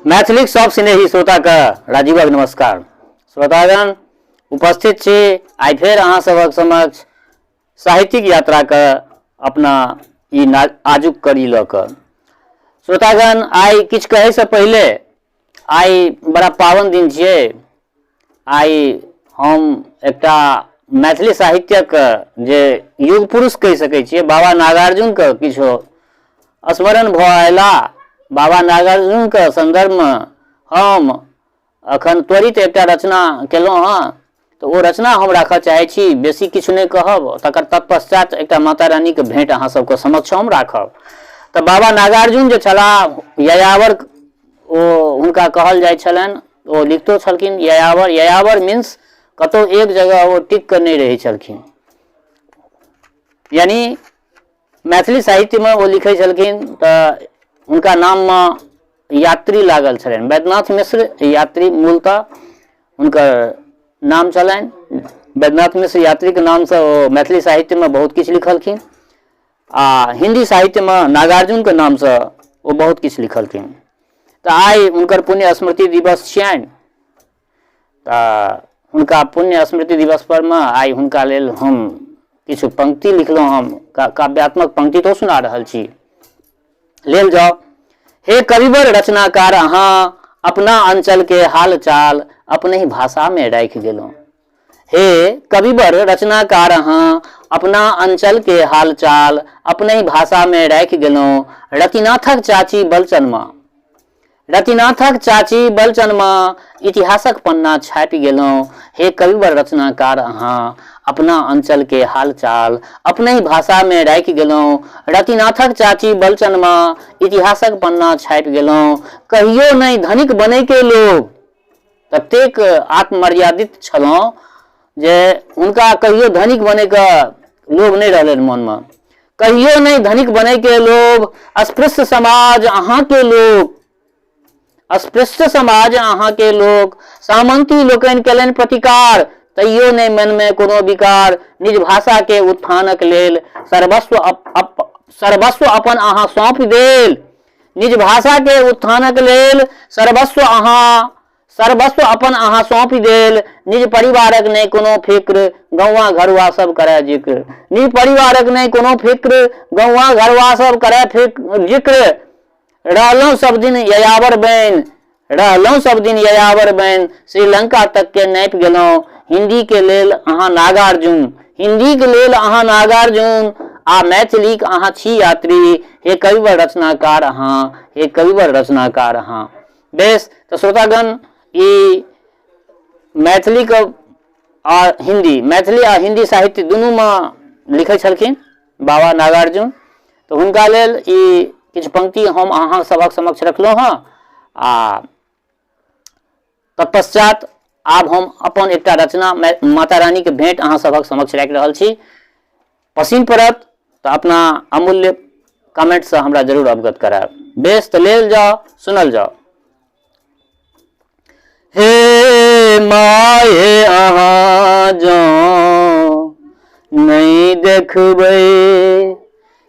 मैथिली सब स्नेही श्रोता का राजीवक नमस्कार। श्रोतागण उपस्थित छी आई फेर अहाँ सबक समक्ष साहित्यिक यात्रा का अपना आजुक करी ल क। श्रोतागण आई किछ कहे से पहले आई बड़ा पावन दिन छे। आई हम एकटा मैथिली साहित्यक जे युग पुरुष कह सके छिए बाबा नागार्जुन का किछो स्मरण भला। बाबा नागार्जुन के संदर्भ में हम अखन त्वरित एक रचना केलहुँ हाँ, तो वो रचना हम राख चाहे छी। बेसी किछु नहीं कहब, तकर तत्पश्चात एक माता रानी के भेंट अहाँ सबके समक्ष हम राखब। तो बाबा नागार्जुन जे छलाह यायावर ओ हुनका कहल जाय छलनि। ओ लिखतो छलखिन यायावर। यायावर मीन्स कतौ एक जगह वो टिक कर नहीं रहे छलखिन, यानी मैथिली साहित्य में वो लिखे छलखिन। तो उनका नाम में यात्री लागल छलनि। वैद्यनाथ मिश्र यात्री मूलतः उनका नाम छलनि। वैद्यनाथ मिश्र यात्री के नाम से वो मैथिली साहित्य में बहुत किछ लिखलखिन। हिंदी साहित्य में नागार्जुन के नाम से वो बहुत किछ लिखलखिन। तो आई उनकर पुण्य स्मृति दिवस छियनि। तो उनका पुण्य स्मृति दिवस पर में आई हुनका लेल हम किछु पंक्ति लिखलहुँ। हम काव्यात्मक पंक्ति तो सुना रहल छी, लेल जाओ। हे कविवर रचनाकार अहाँ अपना अंचल के हाल चाल अपने ही भाषा में राख गेलो। हे कविवर रचनाकार अहाँ अपना अंचल के हाल चाल अपने ही भाषा में राख गेलो। रतिनाथक चाची बलचनमा, रतिनाथक चाची बलचनमा इतिहासक पन्ना छापि गेलो। हे कविवर रचनाकार अहाँ अपना अंचल के हाल चाल अपने ही भाषा में राख गेलो। रतिनाथक चाची बलचनमा इतिहासक पन्ना छापि गेलो। कहियो नहीं धनिक बने के लोग, ततेक आत्ममर्यादित छलौं जे उनका कहियो धनिक बने का लोभ नहीं रहले मन में। कहियो नहीं धनिक बने के लोग, अस्पृश्य समाज अहाँ के लोग, अस्पृश्य समाज अहाँ के लोग। सामंती लोकनि केलनि प्रतिकार, तैयो नहीं मन में कोनो विकार। निज भाषा के उत्थानक लेल सर्वस्व अपन अहाँ सौंप देल। निज भाषा के उत्थानक लेल सर्वस्व अपन अहाँ सौंप देल। निज परिवारक नहीं कोनो फिक्र, गौवा घरवा सब करे जिक्र। निज परिवारक नहीं कोनो फिक्र, गौवा घरवा सब करे जिक्र। रहलौं सब दिन यायावर बैन, रहलौं सब दिन यायावर बैन। श्रीलंका तक के नापि गेलौं। हिंदी के लेल अहाँ नागार्जुन, हिंदी के लेल अहाँ नागार्जुन। आ मैथिली के अहाँ छी यात्री। हे कविवर रचनाकार अहाँ, हे कविवर रचनाकार अहाँ। बेस, तो श्रोतागण ई मैथिली के आ हिंदी, मैथिली आ हिंदी साहित्य दुनू में लिखे छलखिन बाबा नागार्जुन। तो हुनका लेल ई किछु पंक्ति हम अहाँ सबक समक्ष रखलहुँ हाँ। तत्पश्चात आब हम अपन एक रचना माता रानी के भेंट अहाँ सबक समक्ष राखि रहल छी। पसिन पड़त तो अपना अमूल्य कमेंट से हमरा जरूर अवगत करायब। बेस, तो लेल जाओ, सुनल जाओ। हे माये अहाँ जो नहीं देखबै,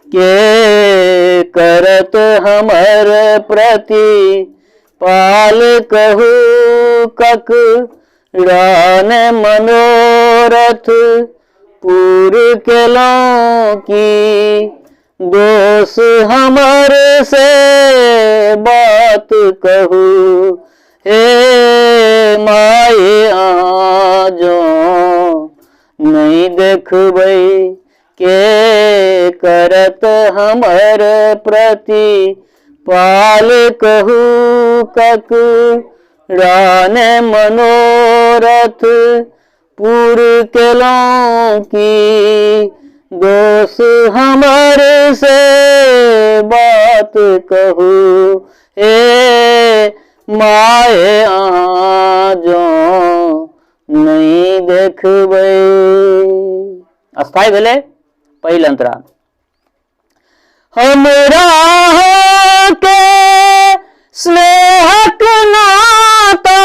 के करत हमर प्रति पाल कहू कक रान मनोरथ पूर केलौं की दोष हमर से बात कहू। हे माये अहाँ जो नहीं देखबै, के करत हमर प्रति पाल कहू कक रान मनोरथ पूर केलौं की दोष हमर से बात कहू। हे माये अहाँ जो नहीं देखबै। अस्थाई भेले पहिल अंतरा। हमरा के स्नेहक नाता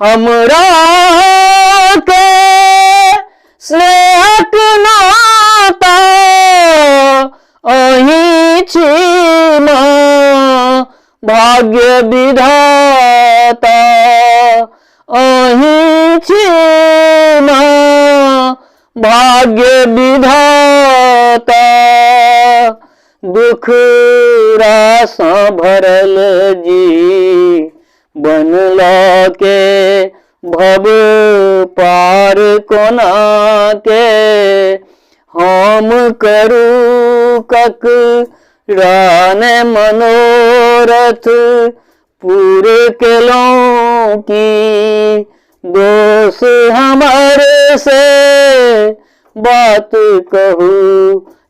हमरा के स्नेहक नाता भाग्य विधाता अहीं छी माँ, भाग्य विधाता दुख रासा भरल जी बनला के भव पार कोना के हम करू ककरान मनोरथ पूरे केलों की दोष हमारे से बात कहू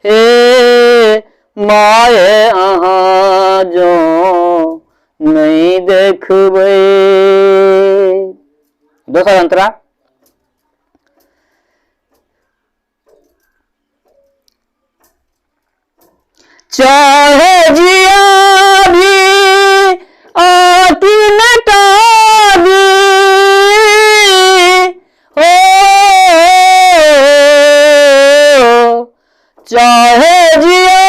हे माये अहाँ जो नहीं देखबे। दोसर अंतरा चाहे जिया भी आती नटा भी हो, चाहे जिया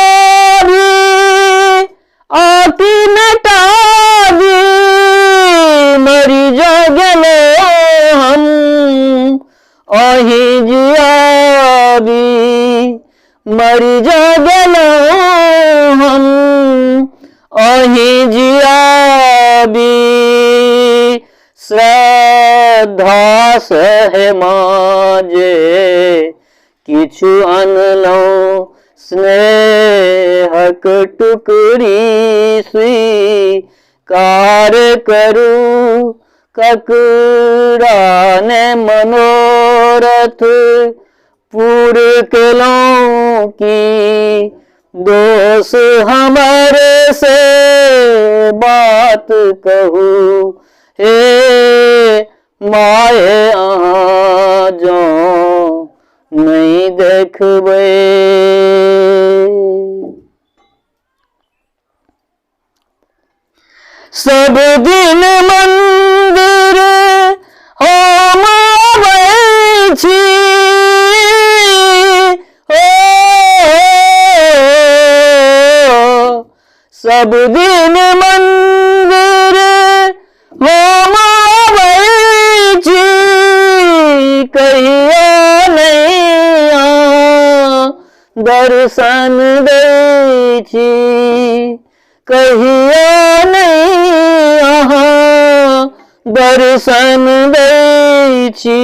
भी आती नटा भी मरी जागलो हम अहीं जिया भी मरी जागलो हम अहीं जिया भी श्रद्धा से माजे किछु अनलो स्नेहक टुकड़ी स्वीकार करू ककरान मनोरथ पूरे केलों की दोष हमारे से बात कहू हे माये अहाँ जो नहीं देखबे। सब दिन मंदिर हम आबै छी सब दिन मंदिर हम आबै छी कहियो नहीं दर्शन दै छी कहियो नहीं अहाँ दर्शन दै छी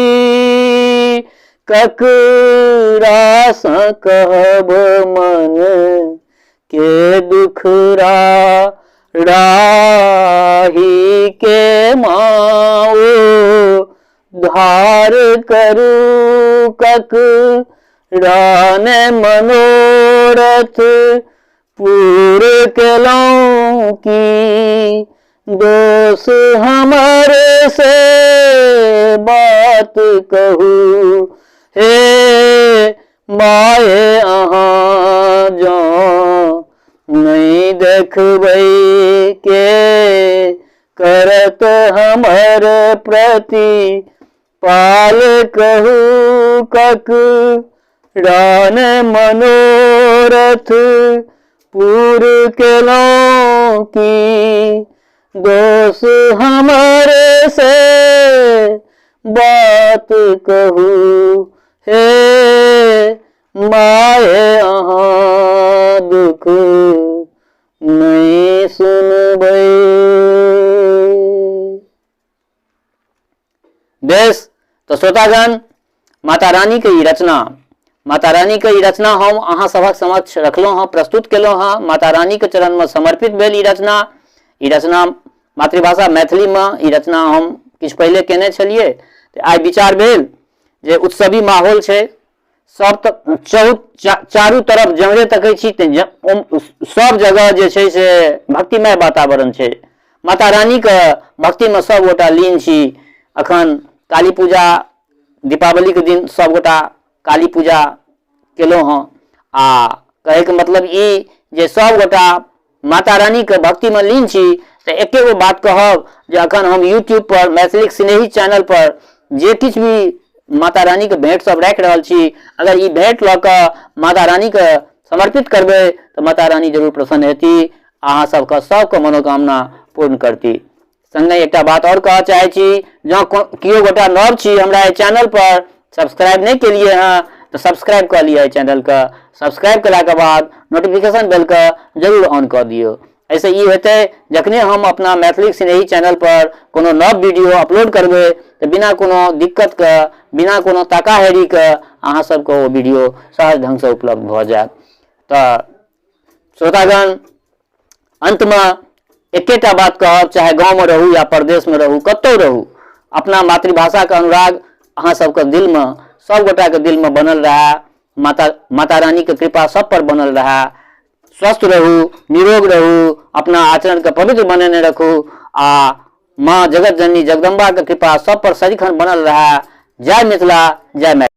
ककरा सँ कहब मन के दुखरा राही के माओ धार करू ककरान मनोरथ पूरे केलों की दोष हमारे से बात कहू हे माये अहाँ जो नहीं देखबै के करत हमर प्रति पाल कहू ककरान मनोरथ पूरे केलों की दोष हमारे से बात कहू हे माये अहाँ दुख नहीं सुनबै। बेस तो श्रोतागण माता रानी के ई रचना हम अहाँ सभक समक्ष रखलहुँ हँ, प्रस्तुत केलहुँ हँ। माता रानी के चरण में समर्पित भेल ई रचना मातृभाषा मैथिली में ई रचना हम किछु पहले केने छलिए। आई विचार भेल जे उत्सवी माहौल छै, सब चारू तरफ जमरे तकै छी सब जगह जे छै से भक्तिमय वातावरण छै। माता रानी के भक्ति में सब गोटा लीन छी। अखन काली पूजा दीपावली के दिन सब गोटा काली पूजा केलहुँ हँ। आ कहे के मतलब ई जे सब गोटा माता रानी के भक्ति में लीन छी। तो एके गो बात कहब जे अखन हम यूट्यूब पर मैथिली स्नेही चैनल पर जे किछु भी माता रानी के भेंट सब राखि रहल छी, अगर ई भेंट लऽ कऽ माता रानी के समर्पित करबै तो माता रानी जरूर प्रसन्न हेती अहाँ सबके सबके मनोकामना पूर्ण करती। संगे एकटा बात और कहऽ चाहे छी, जँ कियो गोटा नव छी हमरा एहि चैनल पर सब्सक्राइब नहीं केलिए हैं तो सब्सक्राइब कर लिया चैनल का। सब्सक्राइब कला के बाद नोटिफिकेशन बेल का जरूर ऑन कर दियो। ऐसे ई होते जखने हम अपना मैथिली स्नेही चैनल पर कोनो नव वीडियो अपलोड करबे तो बिना कोनो दिक्कत के, बिना कोनो ताकाहेरी के अहाँ सबके वो वीडियो सहज ढंग से उपलब्ध भ जाए। तो श्रोतागण, अंत में एकेटा बात कहब, चाहे गाँव में रहू या प्रदेश में रहू, कतौ रहू, अपना मातृभाषा के अनुराग अहाँ सबके दिल में, सब गोटा के दिल में बनल रहा। माता रानी के कृपा सब पर बनल रहा। स्वस्थ रहू, निरोग रहू, अपना आचरण के पवित्र बनेने रखू आ माँ जगत जननी जगदम्बा के कृपा सब पर सदिखन बनल रहा। जय मिथिला, जय मैथिली।